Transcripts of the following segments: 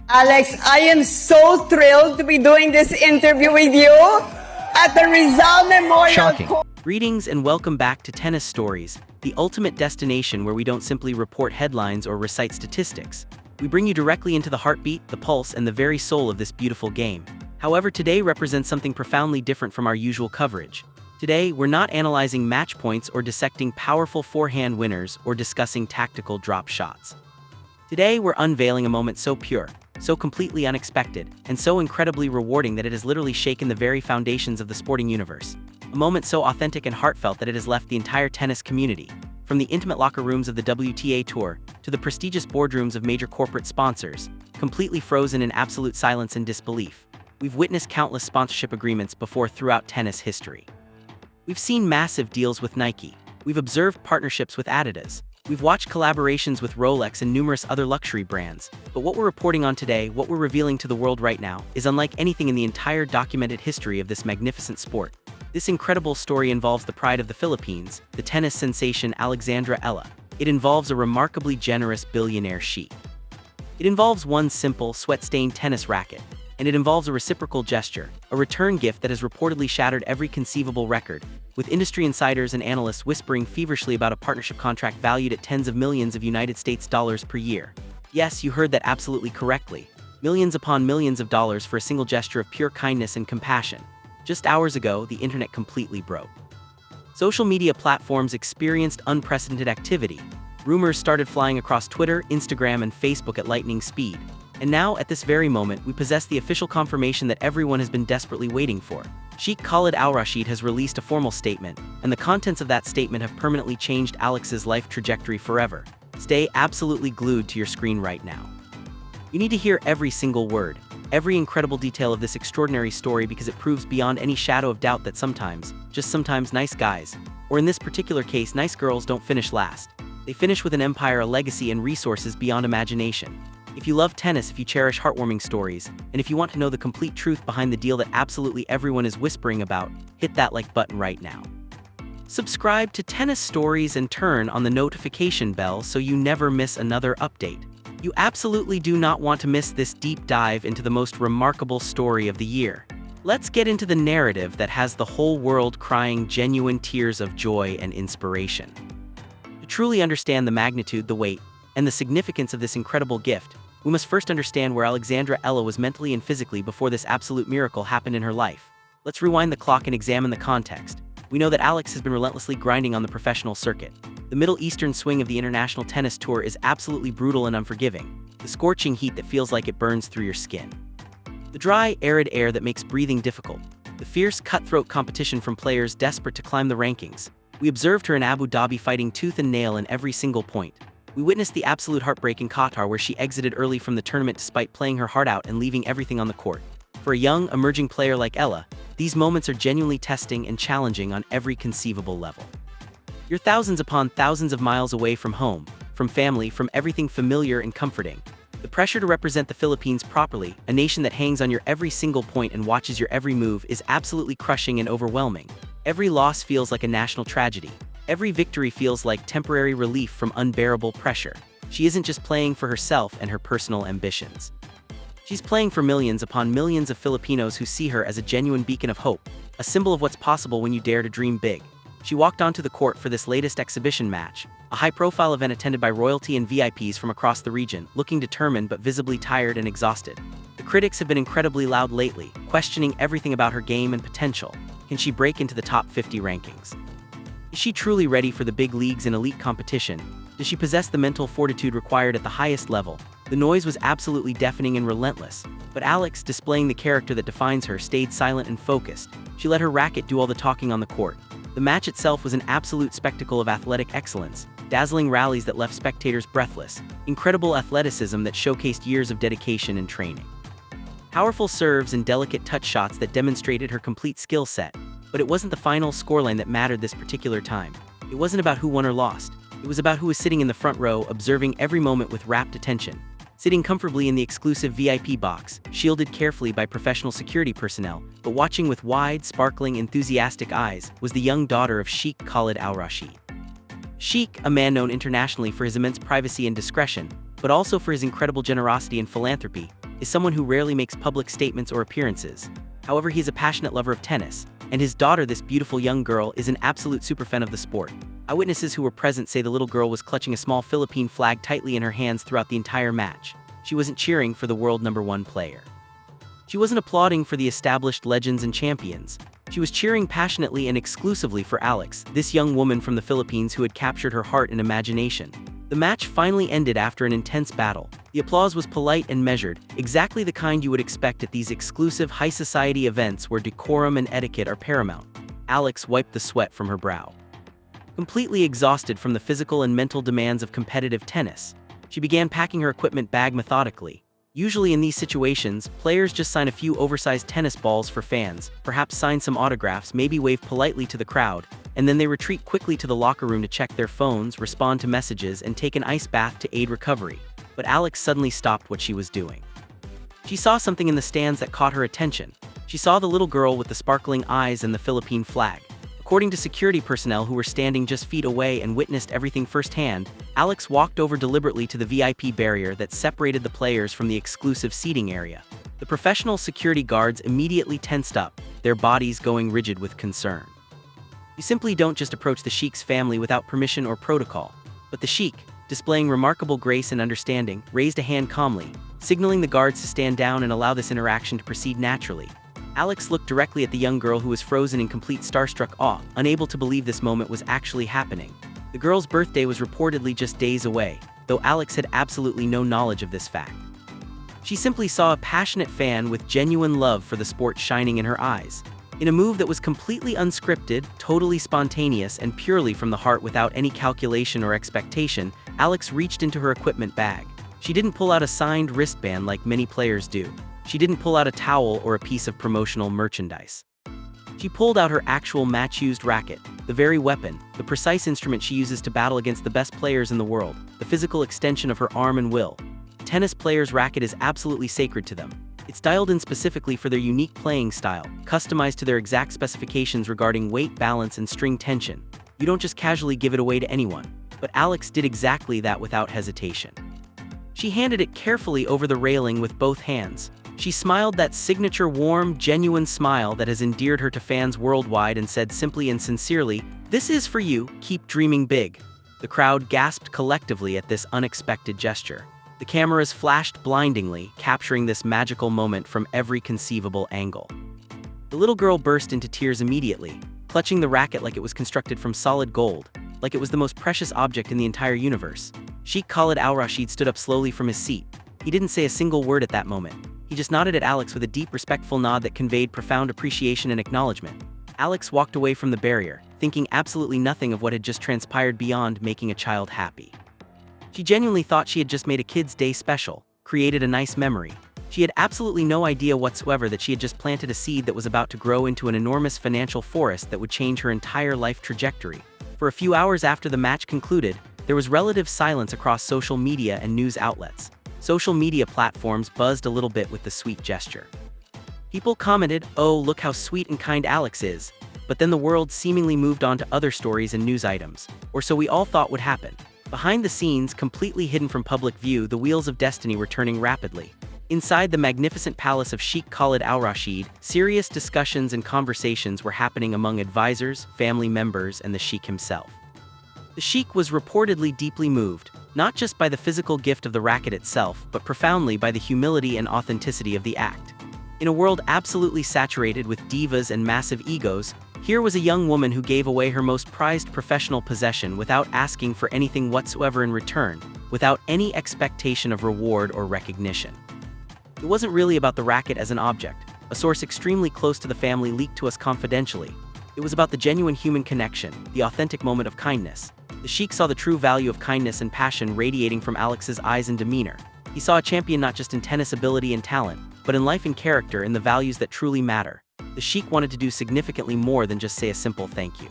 Alex, I am so thrilled to be doing this interview with you at the Rizal Memorial Shocking. Court. Greetings and welcome back to Tennis Stories, the ultimate destination where we don't simply report headlines or recite statistics. We bring you directly into the heartbeat, the pulse, and the very soul of this beautiful game. However, today represents something profoundly different from our usual coverage. Today, we're not analyzing match points or dissecting powerful forehand winners or discussing tactical drop shots. Today, we're unveiling a moment so pure, so completely unexpected, and so incredibly rewarding that it has literally shaken the very foundations of the sporting universe. A moment so authentic and heartfelt that it has left the entire tennis community, from the intimate locker rooms of the WTA Tour to the prestigious boardrooms of major corporate sponsors, completely frozen in absolute silence and disbelief. We've witnessed countless sponsorship agreements before throughout tennis history. We've seen massive deals with Nike. We've observed partnerships with Adidas. We've watched collaborations with Rolex and numerous other luxury brands. But what we're reporting on today, what we're revealing to the world right now, is unlike anything in the entire documented history of this magnificent sport. This incredible story involves the pride of the Philippines, the tennis sensation Alexandra Eala. It involves a remarkably generous billionaire sheik. It involves one simple, sweat-stained tennis racket. And it involves a reciprocal gesture, a return gift that has reportedly shattered every conceivable record, with industry insiders and analysts whispering feverishly about a partnership contract valued at tens of millions of United States dollars per year. Yes, you heard that absolutely correctly. Millions upon millions of dollars for a single gesture of pure kindness and compassion. Just hours ago, the internet completely broke. Social media platforms experienced unprecedented activity. Rumors started flying across Twitter, Instagram, and Facebook at lightning speed. And now, at this very moment, we possess the official confirmation that everyone has been desperately waiting for. Sheikh Khalid Al Rashid has released a formal statement, and the contents of that statement have permanently changed Alex's life trajectory forever. Stay absolutely glued to your screen right now. You need to hear every single word, every incredible detail of this extraordinary story because it proves beyond any shadow of doubt that sometimes, just sometimes, nice guys, or in this particular case, nice girls don't finish last. They finish with an empire, a legacy, and resources beyond imagination. If you love tennis, if you cherish heartwarming stories, and if you want to know the complete truth behind the deal that absolutely everyone is whispering about, hit that like button right now. Subscribe to Tennis Stories and turn on the notification bell so you never miss another update. You absolutely do not want to miss this deep dive into the most remarkable story of the year. Let's get into the narrative that has the whole world crying genuine tears of joy and inspiration. To truly understand the magnitude, the weight, and the significance of this incredible gift, we must first understand where Alexandra Eala was mentally and physically before this absolute miracle happened in her life. Let's rewind the clock and examine the context. We know that Alex has been relentlessly grinding on the professional circuit. The Middle Eastern swing of the International Tennis Tour is absolutely brutal and unforgiving. The scorching heat that feels like it burns through your skin. The dry, arid air that makes breathing difficult. The fierce, cutthroat competition from players desperate to climb the rankings. We observed her in Abu Dhabi fighting tooth and nail in every single point. We witnessed the absolute heartbreak in Qatar where she exited early from the tournament despite playing her heart out and leaving everything on the court. For a young, emerging player like Eala, these moments are genuinely testing and challenging on every conceivable level. You're thousands upon thousands of miles away from home, from family, from everything familiar and comforting. The pressure to represent the Philippines properly, a nation that hangs on your every single point and watches your every move, is absolutely crushing and overwhelming. Every loss feels like a national tragedy. Every victory feels like temporary relief from unbearable pressure. She isn't just playing for herself and her personal ambitions. She's playing for millions upon millions of Filipinos who see her as a genuine beacon of hope, a symbol of what's possible when you dare to dream big. She walked onto the court for this latest exhibition match, a high-profile event attended by royalty and VIPs from across the region, looking determined but visibly tired and exhausted. The critics have been incredibly loud lately, questioning everything about her game and potential. Can she break into the top 50 rankings? Is she truly ready for the big leagues and elite competition? Does she possess the mental fortitude required at the highest level? The noise was absolutely deafening and relentless, but Alex, displaying the character that defines her, stayed silent and focused. She let her racket do all the talking on the court. The match itself was an absolute spectacle of athletic excellence, dazzling rallies that left spectators breathless, incredible athleticism that showcased years of dedication and training. Powerful serves and delicate touch shots that demonstrated her complete skill set. But it wasn't the final scoreline that mattered this particular time. It wasn't about who won or lost. It was about who was sitting in the front row, observing every moment with rapt attention. Sitting comfortably in the exclusive VIP box, shielded carefully by professional security personnel, but watching with wide, sparkling, enthusiastic eyes, was the young daughter of Sheikh Khalid Al Rashid. Sheikh, a man known internationally for his immense privacy and discretion, but also for his incredible generosity and philanthropy, is someone who rarely makes public statements or appearances. However, he is a passionate lover of tennis, and his daughter, this beautiful young girl, is an absolute superfan of the sport. Eyewitnesses who were present say the little girl was clutching a small Philippine flag tightly in her hands throughout the entire match. She wasn't cheering for the world #1 player. She wasn't applauding for the established legends and champions. She was cheering passionately and exclusively for Alex, this young woman from the Philippines who had captured her heart and imagination. The match finally ended after an intense battle. The applause was polite and measured, exactly the kind you would expect at these exclusive high society events where decorum and etiquette are paramount. Alex wiped the sweat from her brow. Completely exhausted from the physical and mental demands of competitive tennis, she began packing her equipment bag methodically. Usually in these situations, players just sign a few oversized tennis balls for fans, perhaps sign some autographs, maybe wave politely to the crowd, and then they retreat quickly to the locker room to check their phones, respond to messages, and take an ice bath to aid recovery. But Alex suddenly stopped what she was doing. She saw something in the stands that caught her attention. She saw the little girl with the sparkling eyes and the Philippine flag. According to security personnel who were standing just feet away and witnessed everything firsthand, Alex walked over deliberately to the VIP barrier that separated the players from the exclusive seating area. The professional security guards immediately tensed up, their bodies going rigid with concern. You simply don't just approach the Sheikh's family without permission or protocol. But the Sheikh, displaying remarkable grace and understanding, raised a hand calmly, signaling the guards to stand down and allow this interaction to proceed naturally. Alex looked directly at the young girl who was frozen in complete starstruck awe, unable to believe this moment was actually happening. The girl's birthday was reportedly just days away, though Alex had absolutely no knowledge of this fact. She simply saw a passionate fan with genuine love for the sport shining in her eyes. In a move that was completely unscripted, totally spontaneous, and purely from the heart without any calculation or expectation, Alex reached into her equipment bag. She didn't pull out a signed wristband like many players do. She didn't pull out a towel or a piece of promotional merchandise. She pulled out her actual match-used racket, the very weapon, the precise instrument she uses to battle against the best players in the world, the physical extension of her arm and will. A tennis player's racket is absolutely sacred to them. It's dialed in specifically for their unique playing style, customized to their exact specifications regarding weight, balance, and string tension. You don't just casually give it away to anyone. But Alex did exactly that without hesitation. She handed it carefully over the railing with both hands. She smiled that signature warm, genuine smile that has endeared her to fans worldwide and said simply and sincerely, "This is for you, keep dreaming big." The crowd gasped collectively at this unexpected gesture. The cameras flashed blindingly, capturing this magical moment from every conceivable angle. The little girl burst into tears immediately, clutching the racket like it was constructed from solid gold, like it was the most precious object in the entire universe. Sheikh Khalid Al Rashid stood up slowly from his seat. He didn't say a single word at that moment. He just nodded at Alex with a deep, respectful nod that conveyed profound appreciation and acknowledgement. Alex walked away from the barrier, thinking absolutely nothing of what had just transpired beyond making a child happy. She genuinely thought she had just made a kid's day special, created a nice memory. She had absolutely no idea whatsoever that she had just planted a seed that was about to grow into an enormous financial forest that would change her entire life trajectory. For a few hours after the match concluded, there was relative silence across social media and news outlets. Social media platforms buzzed a little bit with the sweet gesture. People commented, "Oh, look how sweet and kind Alex is." But then the world seemingly moved on to other stories and news items, or so we all thought would happen. Behind the scenes, completely hidden from public view, the wheels of destiny were turning rapidly. Inside the magnificent palace of Sheikh Khalid Al Rashid, serious discussions and conversations were happening among advisors, family members, and the Sheikh himself. The Sheikh was reportedly deeply moved, not just by the physical gift of the racket itself, but profoundly by the humility and authenticity of the act. In a world absolutely saturated with divas and massive egos, here was a young woman who gave away her most prized professional possession without asking for anything whatsoever in return, without any expectation of reward or recognition. It wasn't really about the racket as an object. A source extremely close to the family leaked to us confidentially. It was about the genuine human connection, the authentic moment of kindness. The Sheikh saw the true value of kindness and passion radiating from Alex's eyes and demeanor. He saw a champion not just in tennis ability and talent, but in life and character, in the values that truly matter. The Sheikh wanted to do significantly more than just say a simple thank you.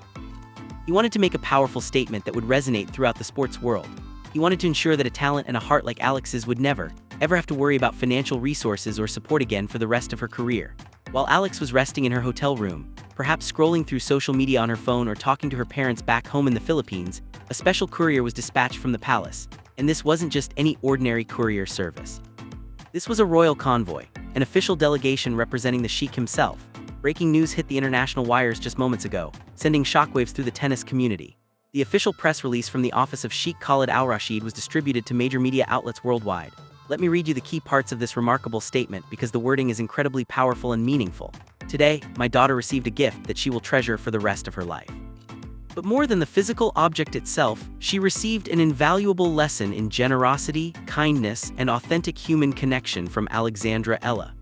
He wanted to make a powerful statement that would resonate throughout the sports world. He wanted to ensure that a talent and a heart like Alex's would never, ever have to worry about financial resources or support again for the rest of her career. While Alex was resting in her hotel room, perhaps scrolling through social media on her phone or talking to her parents back home in the Philippines, a special courier was dispatched from the palace. And this wasn't just any ordinary courier service. This was a royal convoy, an official delegation representing the Sheikh himself. Breaking news hit the international wires just moments ago, sending shockwaves through the tennis community. The official press release from the office of Sheikh Khalid Al Rashid was distributed to major media outlets worldwide. Let me read you the key parts of this remarkable statement because the wording is incredibly powerful and meaningful. Today, my daughter received a gift that she will treasure for the rest of her life. But more than the physical object itself, she received an invaluable lesson in generosity, kindness, and authentic human connection from Alexandra Eala.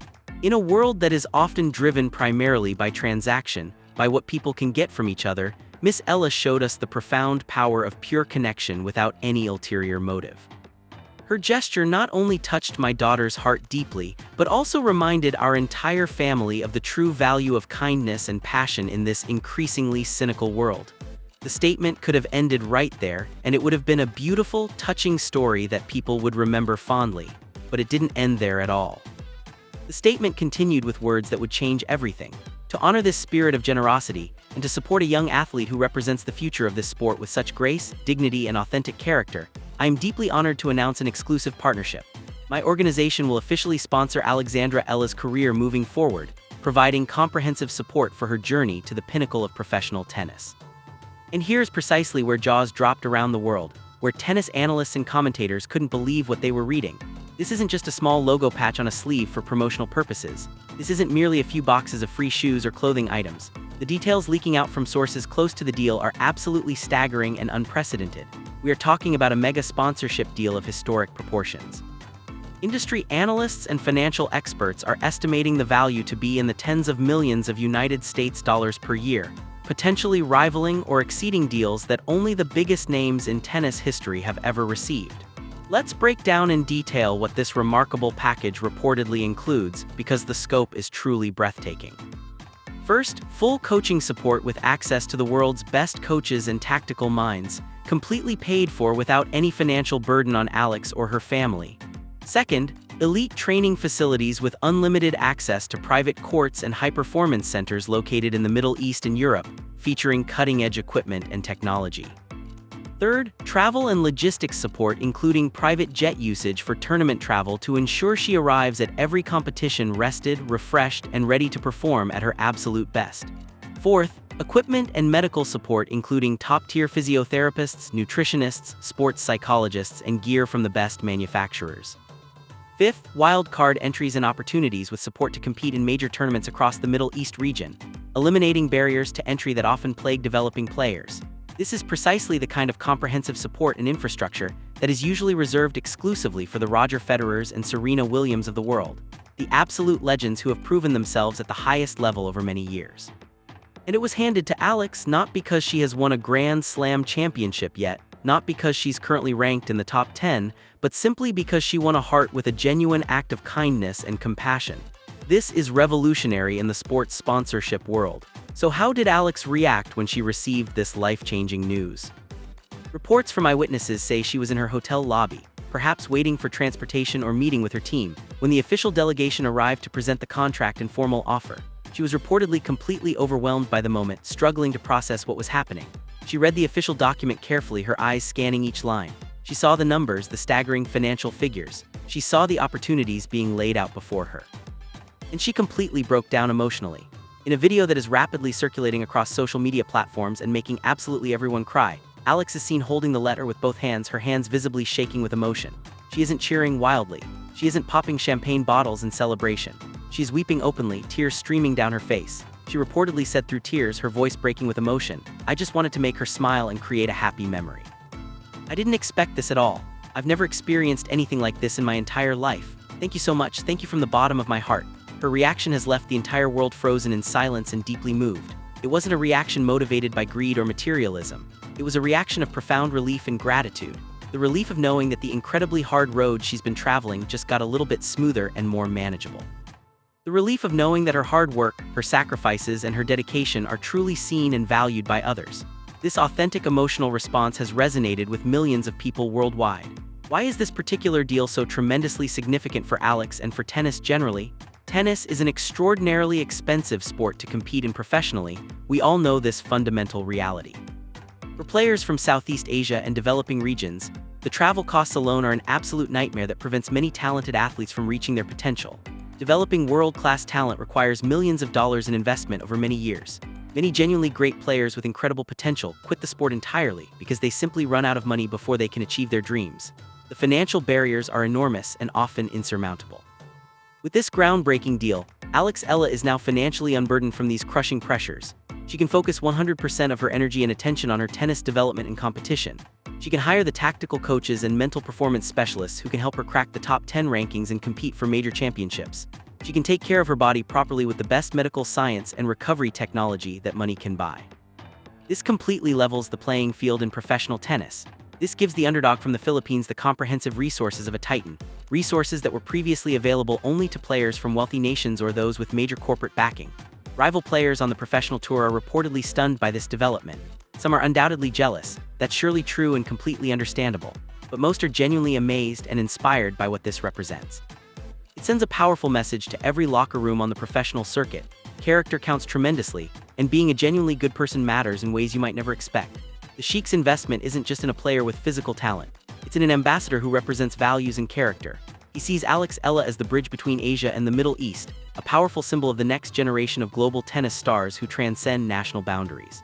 In a world that is often driven primarily by transaction, by what people can get from each other, Miss Eala showed us the profound power of pure connection without any ulterior motive. Her gesture not only touched my daughter's heart deeply, but also reminded our entire family of the true value of kindness and passion in this increasingly cynical world. The statement could have ended right there, and it would have been a beautiful, touching story that people would remember fondly, but it didn't end there at all. The statement continued with words that would change everything. To honor this spirit of generosity, and to support a young athlete who represents the future of this sport with such grace, dignity, and authentic character, I am deeply honored to announce an exclusive partnership. My organization will officially sponsor Alexandra Eala's career moving forward, providing comprehensive support for her journey to the pinnacle of professional tennis. And here's precisely where jaws dropped around the world, where tennis analysts and commentators couldn't believe what they were reading. This isn't just a small logo patch on a sleeve for promotional purposes. This isn't merely a few boxes of free shoes or clothing items. The details leaking out from sources close to the deal are absolutely staggering and unprecedented. We are talking about a mega sponsorship deal of historic proportions. Industry analysts and financial experts are estimating the value to be in the tens of millions of United States dollars per year, potentially rivaling or exceeding deals that only the biggest names in tennis history have ever received. Let's break down in detail what this remarkable package reportedly includes, because the scope is truly breathtaking. First, full coaching support with access to the world's best coaches and tactical minds, completely paid for without any financial burden on Alex or her family. Second, elite training facilities with unlimited access to private courts and high-performance centers located in the Middle East and Europe, featuring cutting-edge equipment and technology. Third, travel and logistics support including private jet usage for tournament travel to ensure she arrives at every competition rested, refreshed, and ready to perform at her absolute best. Fourth, equipment and medical support including top-tier physiotherapists, nutritionists, sports psychologists, and gear from the best manufacturers. Fifth, wild-card entries and opportunities with support to compete in major tournaments across the Middle East region, eliminating barriers to entry that often plague developing players. This is precisely the kind of comprehensive support and infrastructure that is usually reserved exclusively for the Roger Federers and Serena Williams of the world, the absolute legends who have proven themselves at the highest level over many years. And it was handed to Alex not because she has won a Grand Slam championship yet, not because she's currently ranked in the top 10, but simply because she won a heart with a genuine act of kindness and compassion. This is revolutionary in the sports sponsorship world. So how did Alex react when she received this life-changing news? Reports from eyewitnesses say she was in her hotel lobby, perhaps waiting for transportation or meeting with her team, when the official delegation arrived to present the contract and formal offer. She was reportedly completely overwhelmed by the moment, struggling to process what was happening. She read the official document carefully, her eyes scanning each line. She saw the numbers, the staggering financial figures. She saw the opportunities being laid out before her. And she completely broke down emotionally. In a video that is rapidly circulating across social media platforms and making absolutely everyone cry, Alex is seen holding the letter with both hands, her hands visibly shaking with emotion. She isn't cheering wildly. She isn't popping champagne bottles in celebration. She's weeping openly, tears streaming down her face. She reportedly said through tears, her voice breaking with emotion, "I just wanted to make her smile and create a happy memory. I didn't expect this at all. I've never experienced anything like this in my entire life. Thank you so much. Thank you from the bottom of my heart." Her reaction has left the entire world frozen in silence and deeply moved. It wasn't a reaction motivated by greed or materialism. It was a reaction of profound relief and gratitude. The relief of knowing that the incredibly hard road she's been traveling just got a little bit smoother and more manageable. The relief of knowing that her hard work, her sacrifices, and her dedication are truly seen and valued by others. This authentic emotional response has resonated with millions of people worldwide. Why is this particular deal so tremendously significant for Alex and for tennis generally? Tennis is an extraordinarily expensive sport to compete in professionally. We all know this fundamental reality. For players from Southeast Asia and developing regions, the travel costs alone are an absolute nightmare that prevents many talented athletes from reaching their potential. Developing world-class talent requires millions of dollars in investment over many years. Many genuinely great players with incredible potential quit the sport entirely because they simply run out of money before they can achieve their dreams. The financial barriers are enormous and often insurmountable. With this groundbreaking deal, Eala is now financially unburdened from these crushing pressures. She can focus 100% of her energy and attention on her tennis development and competition. She can hire the tactical coaches and mental performance specialists who can help her crack the top 10 rankings and compete for major championships. She can take care of her body properly with the best medical science and recovery technology that money can buy. This completely levels the playing field in professional tennis. This gives the underdog from the Philippines the comprehensive resources of a titan, resources that were previously available only to players from wealthy nations or those with major corporate backing. Rival players on the professional tour are reportedly stunned by this development. Some are undoubtedly jealous, that's surely true and completely understandable, but most are genuinely amazed and inspired by what this represents. It sends a powerful message to every locker room on the professional circuit. Character counts tremendously, and being a genuinely good person matters in ways you might never expect. The Sheik's investment isn't just in a player with physical talent, it's in an ambassador who represents values and character. He sees Eala as the bridge between Asia and the Middle East, a powerful symbol of the next generation of global tennis stars who transcend national boundaries.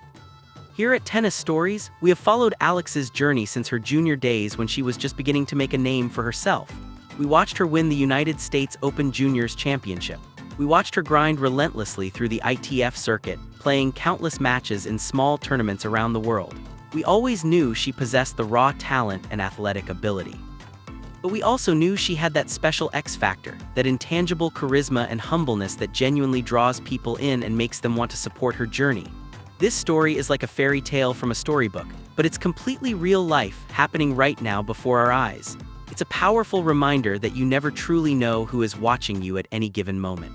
Here at Tennis Stories, we have followed Alex's journey since her junior days when she was just beginning to make a name for herself. We watched her win the United States Open Juniors Championship. We watched her grind relentlessly through the ITF circuit, playing countless matches in small tournaments around the world. We always knew she possessed the raw talent and athletic ability. But we also knew she had that special X factor, that intangible charisma and humbleness that genuinely draws people in and makes them want to support her journey. This story is like a fairy tale from a storybook, but it's completely real life happening right now before our eyes. It's a powerful reminder that you never truly know who is watching you at any given moment.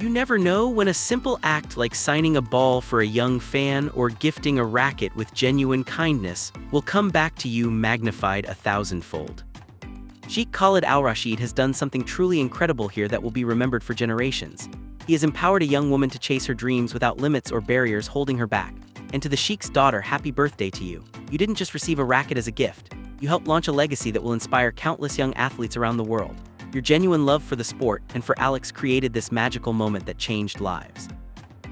You never know when a simple act like signing a ball for a young fan or gifting a racket with genuine kindness will come back to you magnified 1,000-fold. Sheikh Khalid Al Rashid has done something truly incredible here that will be remembered for generations. He has empowered a young woman to chase her dreams without limits or barriers holding her back. And to the Sheikh's daughter, happy birthday to you. You didn't just receive a racket as a gift. You helped launch a legacy that will inspire countless young athletes around the world. Your genuine love for the sport and for Alex created this magical moment that changed lives.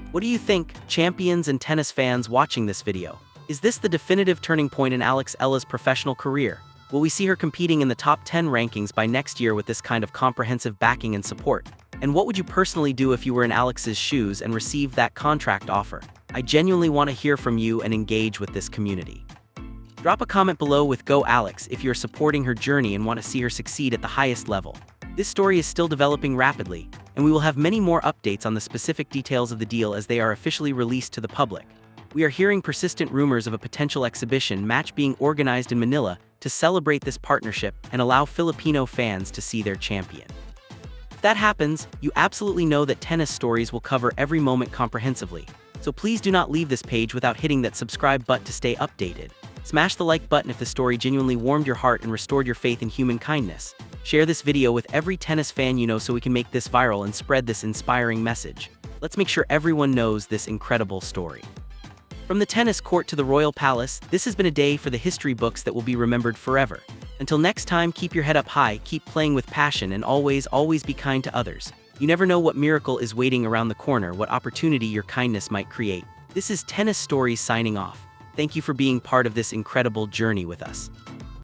What do you think, champions and tennis fans watching this video? Is this the definitive turning point in Eala's professional career? Will we see her competing in the top 10 rankings by next year with this kind of comprehensive backing and support? And what would you personally do if you were in Alex's shoes and received that contract offer? I genuinely want to hear from you and engage with this community. Drop a comment below with Go Alex if you're supporting her journey and want to see her succeed at the highest level. This story is still developing rapidly, and we will have many more updates on the specific details of the deal as they are officially released to the public. We are hearing persistent rumors of a potential exhibition match being organized in Manila to celebrate this partnership and allow Filipino fans to see their champion. If that happens, you absolutely know that Tennis Stories will cover every moment comprehensively. So please do not leave this page without hitting that subscribe button to stay updated. Smash the like button if the story genuinely warmed your heart and restored your faith in human kindness. Share this video with every tennis fan you know so we can make this viral and spread this inspiring message. Let's make sure everyone knows this incredible story. From the tennis court to the royal palace, this has been a day for the history books that will be remembered forever. Until next time, keep your head up high, keep playing with passion, and always be kind to others. You never know what miracle is waiting around the corner, what opportunity your kindness might create. This is Tennis Stories signing off. Thank you for being part of this incredible journey with us.